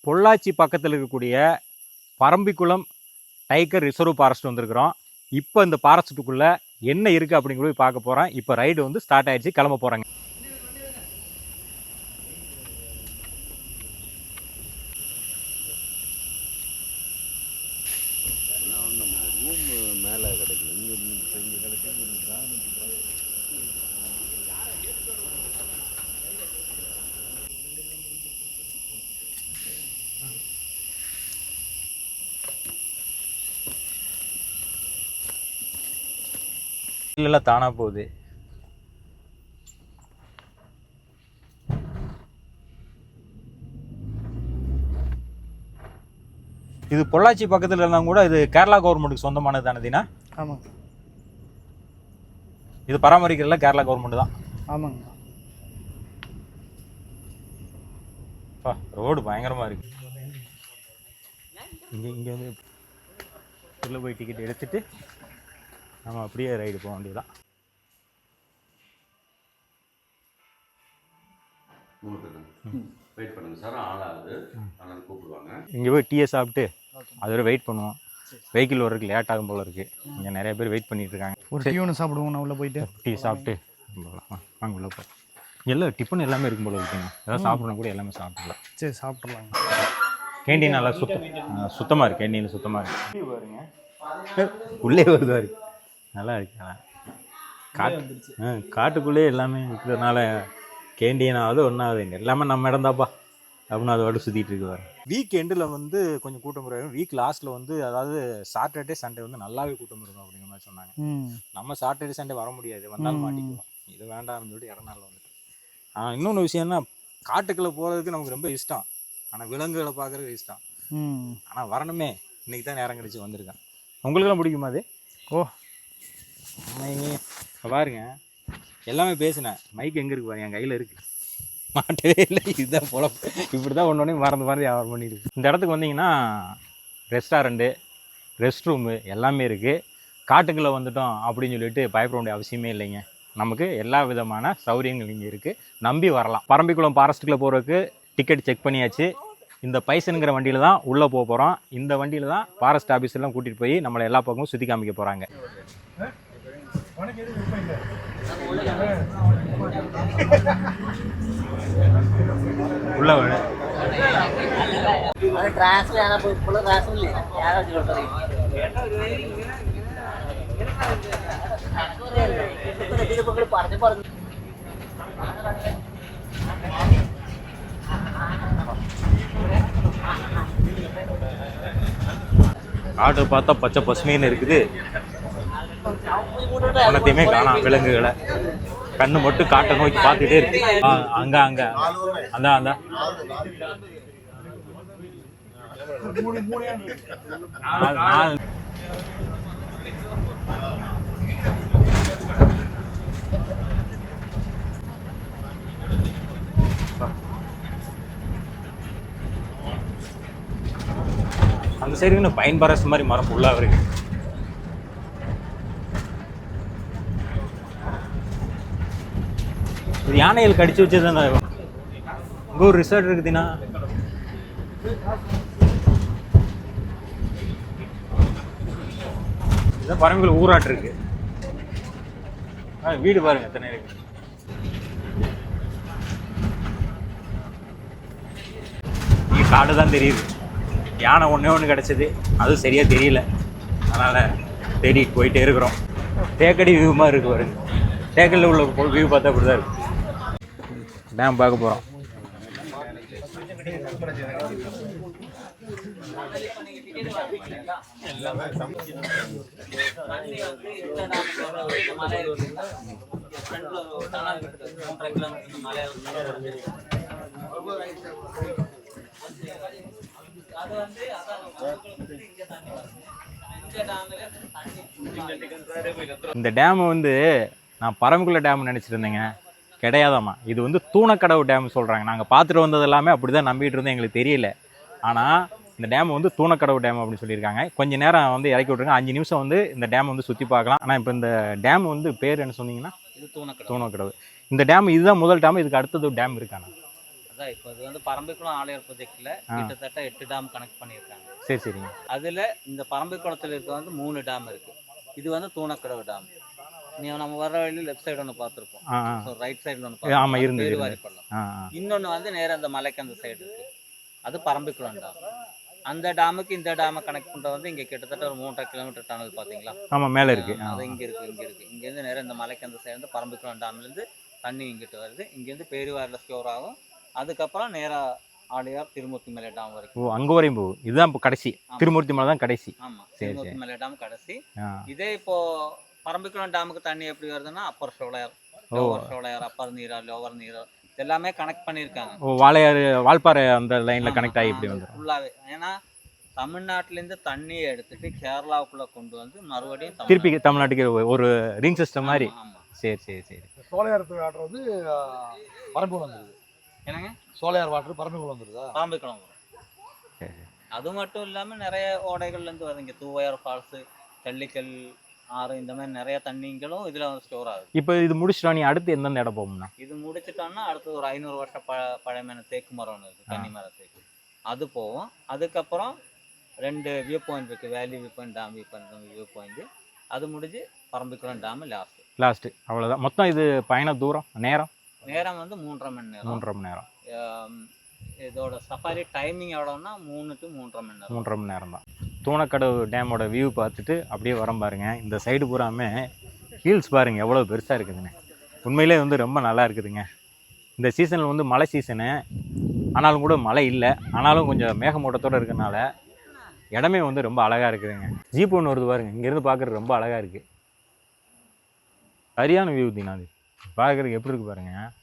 பொள்ளாச்சி பக்கத்தில் இருக்கக்கூடிய Parambikulam tiger reserve forest வந்திருக்கிறோம். இப்போ இந்த ஃபாரஸ்ட்டுக்குள்ளே என்ன இருக்குது அப்படிங்கிறது பார்க்க போகிறோம். இப்போ ரைடு வந்து ஸ்டார்ட் ஆகிடுச்சு, கிளம்ப போகிறாங்க. மேலே கிடைக்கும் இல்ல தானா போகுது. இது பொள்ளாச்சி பக்கத்துல இருந்தா கூட இது கேரளா கவர்மெண்ட்டுக்கு சொந்தமானது தானே தீனா? ஆமாங்க. இது பராமரிக்கிறதுல கேரளா கவர்மெண்ட் தான். ஆமாங்க. ரோடு பயங்கரமா இருக்கு. இங்க வந்து உள்ள போய் டிக்கெட் எடுத்துட்டு நம்ம அப்படியே ரைடு போக வேண்டியதான். வெயிட் பண்ணுங்க சார், ஆளாகுது, ஆனால் கூப்பிடுவாங்க. இங்கே போய் டீயை சாப்பிட்டு அதோட வெயிட் பண்ணுவோம். வெஹிக்கிள் வர்றதுக்கு லேட் ஆகும் போல இருக்குது. இங்கே நிறைய பேர் வெயிட் பண்ணிட்டு இருக்காங்க. ஒரு டீ ஒன்று சாப்பிடுவோம். நான் உள்ளே போயிட்டு டீ சாப்பிட்டு வாங்க உள்ள போ. எல்லாம் டிஃபன் எல்லாமே இருக்கும் போல இருக்குங்க. ஏதாவது சாப்பிடணும் கூட எல்லாமே சாப்பிடலாம். சரி சாப்பிட்றலாங்க. கேண்டீன் நல்லா சுத்தமாக இருக்குது. கேண்டீன் சுத்தமாக இருக்குது. பாருங்க உள்ளே வருதா இருக்கு, நல்லா இருக்கு. காட்டுக்குள்ளேயே எல்லாமே இருக்கிறதுனால கேண்டீனாவது ஒன்றாவது எல்லாமே நம்ம இடம்தாப்பா அப்படின்னு அது வாட்டு சுற்றிட்டு இருக்குவார். வீக் எண்டில் வந்து கொஞ்சம் கூட்டம் இருக்கும். வீக் லாஸ்ட்டில் வந்து அதாவது சாட்டர்டே சண்டே வந்து நல்லாவே கூட்டம் இருக்கும் அப்படிங்கிற மாதிரி சொன்னாங்க. நம்ம சாட்டர்டே சண்டே வர முடியாது, வந்தாலும் மாட்டிக்குவோம். இது வேண்டாம் அப்படின்னு சொல்லிட்டு இடநாளில் வந்துட்டு. ஆனால் இன்னொன்று விஷயம்னா காட்டுக்குள்ளே போகிறதுக்கு நமக்கு ரொம்ப இஷ்டம். ஆனால் விலங்குகளை பார்க்குறதுக்கு இஷ்டம். ஆனால் வரணுமே, இன்றைக்கி தான் நேரம் கிடச்சி வந்திருக்கேன். உங்களுக்கெல்லாம் பிடிக்குமா அது? ஓ பாருங்க, எல்லாமே பேசினேன். மைக் எங்கே இருக்கு பாருங்க, என் கையில் இருக்குது, மாட்டவே இல்லை. இதுதான் போல, இப்படி தான் ஒன்று மறந்து வியாபாரம் பண்ணிடுது. இந்த இடத்துக்கு வந்தீங்கன்னா ரெஸ்டாரண்ட்டு, ரெஸ்ட் ரூமு எல்லாமே இருக்குது. காட்டுக்குள்ளே வந்துட்டோம் அப்படின்னு சொல்லிட்டு பயப்பட வேண்டிய அவசியமே இல்லைங்க. நமக்கு எல்லா விதமான சௌகரியங்கள் இங்கே இருக்குது, நம்பி வரலாம். பரம்பிக்குளம் ஃபாரஸ்ட்டுக்குள்ளே போகிறதுக்கு டிக்கெட் செக் பண்ணியாச்சு. இந்த பைசனுங்கிற வண்டியில் தான் உள்ளே போக போகிறோம். இந்த வண்டியில் தான் ஃபாரஸ்ட் ஆஃபீஸெல்லாம் கூட்டிகிட்டு போய் நம்மளை எல்லா பக்கமும் சுற்றி காமிக்க போகிறாங்க. உள்ள காடு பார்த்தா பச்சை பசுமைன்னு இருக்குது. ஒன்றத்தையுமே காணாம் விலங்குகளை. கண்ணு மட்டும் காட்டை நோக்கி பார்த்துட்டே இருக்கு. அங்க அங்க அந்த அந்த அந்த சைடு பைன் ஃபாரஸ்ட் மாதிரி மரம் ஃபுல்லாக இருக்கு. இது யானைகள் கடிச்சு வச்சது தான். இங்கே ஒரு ரிசார்ட் இருக்குதுன்னா இதான் பரம்பிக்குளம் ஊராட்டு இருக்கு. வீடு பாருங்க எத்தனை இருக்கு. இங்கே காடு தான் தெரியுது. யானை ஒன்று கிடச்சிது, அதுவும் சரியாக தெரியல. அதனால் தேடிட்டு போயிட்டே இருக்கிறோம். தேக்கடி வியூமாக இருக்குது பாருங்க. தேக்கடியில் உள்ள வியூ பார்த்தா அப்படி தான் இருக்கு. டேம் பார்க்க போகிறோம். இந்த டேம் வந்து நான் பரம்பிக்குளம் டேம் நினச்சிட்டு இருந்தேங்க. கிடையாதாம்மா, இது வந்து தூணக்கடவு டேம் சொல்கிறாங்க. நாங்கள் பார்த்துட்டு வந்தது எல்லாமே அப்படி தான் நம்பிட்டு இருந்தோம், எங்களுக்கு தெரியல. ஆனால் இந்த டேம் வந்து தூணக்கடவு டேம் அப்படின்னு சொல்லியிருக்காங்க. கொஞ்சம் நேரம் வந்து இறக்கி விட்ருங்க, 5 நிமிஷம் வந்து இந்த டேம் வந்து சுற்றி பார்க்கலாம். ஆனால் இப்போ இந்த டேம் வந்து பேர் என்ன சொன்னீங்கன்னா? தூணக்கடவு. இந்த டேம் இதுதான் முதல் டேம், இதுக்கு அடுத்தது டேம் இருக்காண்ணா? அதான் இப்போ இது வந்து பரம்பிக்குளம் ஆலையார் ப்ராஜெக்டில் கிட்டத்தட்ட 8 டேம் கனெக்ட் பண்ணியிருக்காங்க. சரி சரிங்க. அதில் இந்த பரம்பிக்குளத்தில் இருக்க வந்து 3 டேம் இருக்குது. இது வந்து தூணக்கடவு டேம். நம்ம வர வழியில் லெஃப்ட் சைடு ஒன்று பார்த்துருப்போம். ஸோ ரைட் சைடில் ஒன்று ஆமாம் இருந்தது. பேருவாரி பள்ளம். இன்னொன்று வந்து நேராக அந்த மலைக்கு அந்த சைடு இருக்குது. அது பரம்பிக்குளம் டேம். அந்த டேமுக்கு இந்த டேமை கனெக்ட் பண்ணுறது வந்து இங்கே கிட்டத்தட்ட ஒரு 3.5 கிலோமீட்டர் டனல் பார்த்தீங்களா? ஆமாம் மேலே இருக்குது. அது இங்கே இருக்குது. இங்கேருந்து நேராக இந்த மலைக்கு அந்த சைடு வந்து பரம்பிக்குளம் டேம்லேருந்து தண்ணி இங்கிட்டு வருது. இங்கேருந்து பேருவாரில் ஸ்டோர் ஆகும். அதுக்கப்புறம் நேராக ஆழியார் திருமூர்த்தி மலை டேம் வரைக்கும். ஓ அங்கே வரையும் போகும். இதுதான் இப்போ கடைசி திருமூர்த்தி மலை தான் கடைசி. ஆமாம் திருமூர்த்தி மலை டேம் கடைசி. இதே இப்போ பரம்பிக்குளம் டேமுக்கு தண்ணி எப்படி வருதுன்னா அப்பர் சோலையார், லோவர் சோலையார், அப்பர் நீரா, லோவர் நீரா எல்லாமே கனெக்ட் பண்ணியிருக்காங்க. ஓ வாழையாறு வால்பாறை அந்த லைனில் கனெக்ட் ஆகி இப்படி வந்துடும் ஃபுல்லாகவே. ஏன்னா தமிழ்நாட்டிலேருந்து தண்ணியை எடுத்துட்டு கேரளாவுக்குள்ளே கொண்டு வந்து மறுபடியும் திருப்பி தமிழ்நாட்டுக்கு ஒரு ரிங் சிஸ்டம் மாதிரி. ஆமாம். சரி சரி சரி. சோலையார் வாட்டர் வந்து பரம்பிக்குளம் வந்துருது. என்னங்க சோலையார் வாட்டர் பரம்பிக்குளம் வந்துருதா? பரம்பிக்குளம் வரும். அது மட்டும் இல்லாமல் நிறைய ஓடைகள்லேருந்து வருது. இங்கே தூவையார் ஃபால்ஸு, கள்ளிக்கல் ஆறு, இந்த மாதிரி நிறைய தண்ணிங்களும் இதில் வந்து ஸ்டோர் ஆகுது. இப்போ இது முடிச்சிட்டோம், நீ அடுத்து எந்தெந்த இடம் போகணும்னா? இது முடிச்சிட்டோம்னா அடுத்து ஒரு 500 வருஷம் பழமையான தேக்கு மரம் ஒன்று இருக்குது, தண்ணி மரம் தேக்கு. அது போவோம். அதுக்கப்புறம் 2 வியூ பாயிண்ட் இருக்குது, valley view point, dam view point. அது முடிஞ்சு பரம்பிக்குளம் டேம் லாஸ்ட்டு. அவ்வளோதான். மொத்தம் இது பயண தூரம் நேரம் வந்து 3.5 மணி நேரம். 3.5 மணி நேரம். இதோட சஃபாரி டைமிங் எவ்வளோன்னா 3 to 3.5 மணி நேரம். 3.5 மணி நேரம் தான். தூணக்கடவு டேமோட வியூ பார்த்துட்டு அப்படியே வரோம் பாருங்க. இந்த சைடு பூராமே ஹீல்ஸ் பாருங்கள் எவ்வளோ பெருசாக இருக்குதுங்க. உண்மையிலே வந்து ரொம்ப நல்லா இருக்குதுங்க. இந்த சீசனில் வந்து மழை சீசனு, ஆனாலும் கூட மழை இல்லை. ஆனாலும் கொஞ்சம் மேகமூட்டத்தோடு இருக்கிறனால இடமே வந்து ரொம்ப அழகாக இருக்குதுங்க. ஜீப் ஒன்று வருது பாருங்கள், இங்கேருந்து பார்க்குறது ரொம்ப அழகாக இருக்குது. சரியான வியூ தீனா. அது பார்க்குறதுக்கு எப்படி இருக்குது பாருங்கள்.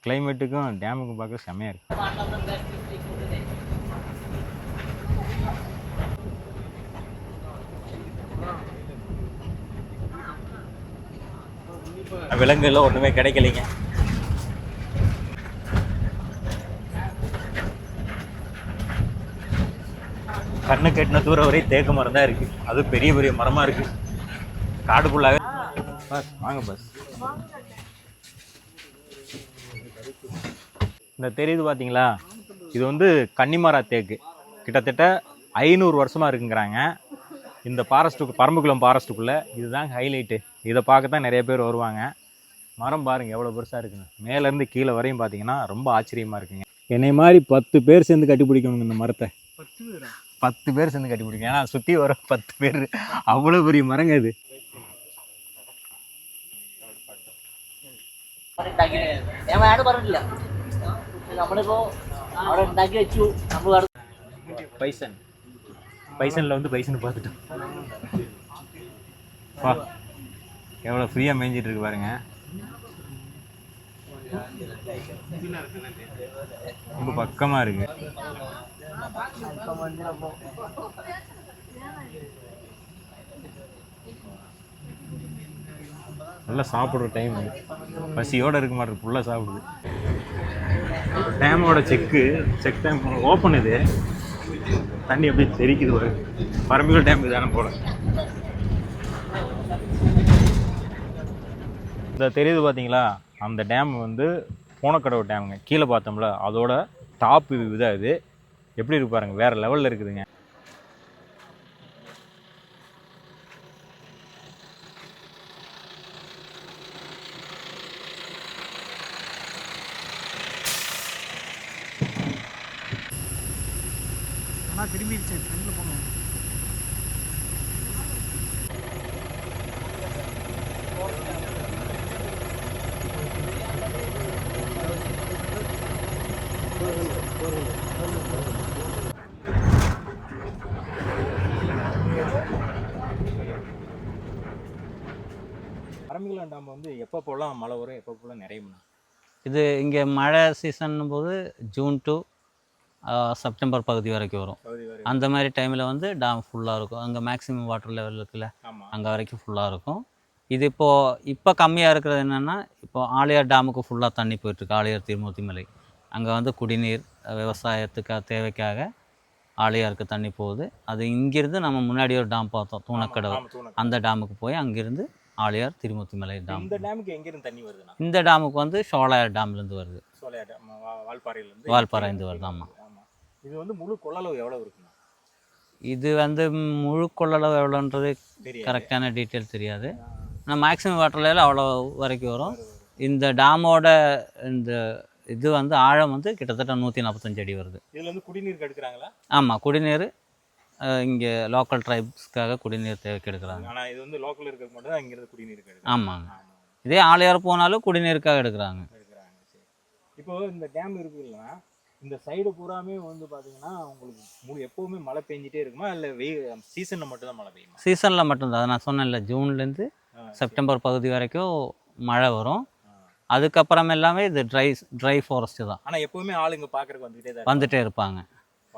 கிளைமேட்டுக்கும் டேமுக்கும் பார்க்க செம்மையாக இருக்குது. விலங்குலாம் ஒன்றுமே கிடைக்கலைங்க. கண்ணு கட்டின தூரம் வரை தேக்கு மரம் தான் இருக்குது. அது பெரிய பெரிய மரமாக இருக்குது காடுக்குள்ளாக. பஸ் வாங்க பஸ். இந்த தெரியுது பார்த்தீங்களா, இது வந்து கன்னிமரா தேக்கு. கிட்டத்தட்ட 500 வருஷமாக இருக்குங்கிறாங்க இந்த ஃபாரஸ்ட்டுக்கு, பரம்பிக்குளம் ஃபாரஸ்ட்டுக்குள்ளே. இதுதான் ஹைலைட்டு. இதை பார்க்க தான் நிறைய பேர் வருவாங்க. மரம் பாருங்கள் எவ்வளோ பெருசாக இருக்குங்க. மேலேருந்து கீழே வரையும் பார்த்தீங்கன்னா ரொம்ப ஆச்சரியமாக இருக்குங்க. என்னை மாதிரி 10 பேர் சேர்ந்து கட்டி பிடிக்கணுங்க இந்த மரத்தை. 10 பேர் சேர்ந்து கட்டி பிடிக்கணும். ஏன்னா சுற்றி வர 10 பேர், அவ்வளோ பெரிய മരங்க இது. பைசனில் வந்து பைசன் பார்த்துட்டோம். வா எவ்வளோ ஃப்ரீயாக மேய்ஞ்சிட்டு இருக்கு பாருங்க. ரொம்ப பக்கமாக இருக்கு. நல்லா சாப்பிட்ற டைம், பசியோடு இருக்க மாட்டேன், ஃபுல்லாக சாப்பிடுது. டேமோட செக் டேம் ஓப்பன். இது தண்ணி அப்படியே தெரிக்குது. ஒரு பரம்பிக்குளம் டேம் தானே போல. இந்த தெரியுது பார்த்தீங்களா, அந்த டேம் வந்து பூனக்கடவு டேமுங்க. கீழே பார்த்தோம்ல அதோட டாப் இதுதான். இது எப்படி இருக்கு பாருங்க, வேற லெவலில் இருக்குதுங்க. திரும்பிடுச்சு ஃப்ரெண்டில் போங்க. பரம்பிக்குளம் டேம் வந்து எப்போ போகலாம் மழை வரும், எப்போ போகலாம் நிறையும்னா? இது இங்கே மழை சீசன் போது ஜூன் டு செப்டம்பர் பகுதி வரைக்கும் வரும். அந்த மாதிரி டைமில் வந்து டேம் ஃபுல்லாக இருக்கும். அங்கே மேக்ஸிமம் வாட்டர் லெவல் இருக்குல்ல, அங்கே வரைக்கும் ஃபுல்லாக இருக்கும். இது இப்போ கம்மியாக இருக்கிறது என்னென்னா, இப்போ ஆழியார் டேமுக்கு ஃபுல்லாக தண்ணி போயிட்டுருக்கு. ஆழியார் திருமூர்த்தி மலை அங்கே வந்து குடிநீர் விவசாயத்துக்கு தேவைக்காக ஆழியாருக்கு தண்ணி போகுது. அது இங்கேருந்து நம்ம முன்னாடி ஒரு டேம் பார்த்தோம், தூணக்கடவு. அந்த டேமுக்கு போய் அங்கேருந்து ஆழியார் திருமூர்த்தி மலை டேம். இந்த டேமுக்கு எங்கேருந்து தண்ணி வருதுன்னா? இந்த டேமுக்கு வந்து சோலையார் டேம்லேருந்து வருது. விளையாட்டு வால்பாறையிலேருந்து வால்பாறை இந்த வருது. ஆமாம். ஆமாம். இது வந்து முழு கொள்ளளவு எவ்வளோ இருக்குண்ணா? இது வந்து முழு கொள்ளளவு எவ்வளோன்றது தெரியாது. கரெக்டான டீட்டெயில் தெரியாது. ஆனால் மேக்ஸிமம் வாட்டர் லெவல் அவ்வளோ வரைக்கும் வரும். இந்த டேமோட இந்த இது வந்து ஆழம் வந்து கிட்டத்தட்ட 145 அடி வருது. இதில் வந்து குடிநீருக்கு எடுக்கிறாங்களா? ஆமாம், குடிநீர் இங்கே லோக்கல் ட்ரைப்ஸ்க்காக குடிநீர் தேவைக்கு எடுக்கிறாங்க. ஆனால் இது வந்து லோக்கல் இருக்கிறது மட்டும் தான் இங்கேருந்து குடிநீருக்கு எடுக்கிறாங்க. ஆமாங்க. இதே ஆழியார் போனாலும் குடிநீருக்காக எடுக்கிறாங்க. இப்போ இந்த டேம் இருக்குதுன்னா இந்த சைடு பூராமே வந்து பார்த்தீங்கன்னா உங்களுக்கு எப்போவுமே மழை பெஞ்சிட்டே இருக்குமா இல்லை சீசனில் மட்டும் தான் மழை பெய்யுமா? சீசனில் மட்டும்தான். அதை நான் சொன்னேன்ல, ஜூன்லேருந்து செப்டம்பர் பகுதி வரைக்கும் மழை வரும். அதுக்கப்புறம் எல்லாமே இது ட்ரை ஃபாரஸ்ட்டு தான். ஆனால் எப்போவுமே ஆளுங்க பார்க்குறக்கு வந்துட்டே இருப்பாங்க.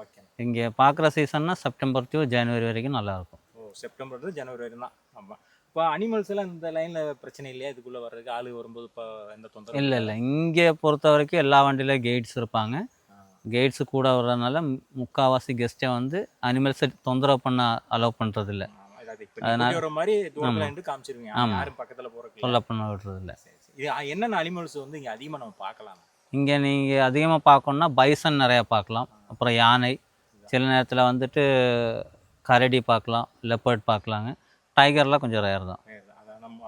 ஓகே. இங்கே பார்க்குற சீசன்னா செப்டம்பர் டு ஜனவரி வரைக்கும் நல்லாயிருக்கும். செப்டம்பர் டு ஜனவரி வரைக்கும் தான். ஆமாம். இப்போ அனிமல்ஸ் எல்லாம் இந்த லைனில் பிரச்சனை இல்லையா? இதுக்குள்ளே வர்றதுக்கு ஆளு வரும்போது இப்போ எந்த தொந்தரவு இல்லை, இங்கே பொறுத்த வரைக்கும் எல்லா வண்டியிலும் கைட்ஸ் இருப்பாங்க. கைட்ஸு கூட வர்றதுனால முக்கால்வாசி கெஸ்ட்டை வந்து அனிமல்ஸை தொந்தரவு பண்ண அலோவ் பண்ணுறதில்ல. அதனால ஒரு மாதிரி தூரத்தில் காமிச்சிருவீங்க. யாரும் பக்கத்தில் போகிறக்கு தொல்லை பண்ண விடுறதில்ல. இது என்னென்ன அனிமல்ஸ் வந்து இங்கே அதிகமாக நம்ம பார்க்கலாம்? இங்கே நீங்கள் அதிகமாக பார்க்கணுன்னா பைசன் நிறையா பார்க்கலாம். அப்புறம் யானை, சில நேரத்தில் வந்துட்டு கரடி பார்க்கலாம், லெப்பர்ட் பார்க்கலாங்க. டைகர்லாம் கொஞ்சம் ரேர் தான்.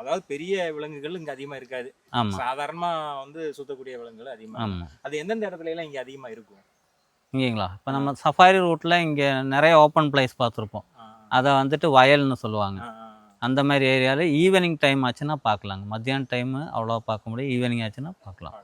அதாவது பெரிய விலங்குகள் இங்கே அதிகமாக இருக்காது. ஆமாம். சாதாரணமாக வந்து சுத்தக்கூடிய விலங்குகள் அதிகமாக. ஆமாம். அது எந்தெந்த இடத்துல எல்லாம் இங்கே அதிகமாக இருக்கும்? இங்கேங்களா? இப்போ நம்ம சஃபாரி ரூட்டில் இங்கே நிறைய ஓப்பன் பிளேஸ் பார்த்துருப்போம். அதை வந்துட்டு வயல்னு சொல்லுவாங்க. அந்த மாதிரி ஏரியாவில் ஈவினிங் டைம் ஆச்சுன்னா பார்க்கலாங்க. மத்தியான டைமு அவ்வளோவா பார்க்க முடியும். ஈவினிங் ஆச்சுன்னா பார்க்கலாம்.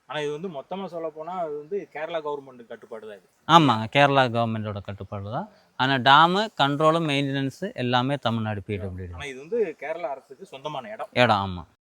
ஆனால் இது வந்து மொத்தமாக சொல்ல போனால் அது வந்து கேரளா கவர்மெண்ட் கட்டுப்பாடு தான் இது. ஆமாங்க, கேரளா கவர்மெண்டோட கட்டுப்பாடு தான். ஆனால் டேமு கண்ட்ரோலு மெயின்டெனன்ஸு எல்லாமே தமிழ்நாடு PWD. ஆனால் இது வந்து கேரளா அரசுக்கு சொந்தமான இடம். இடம். ஆமாம்.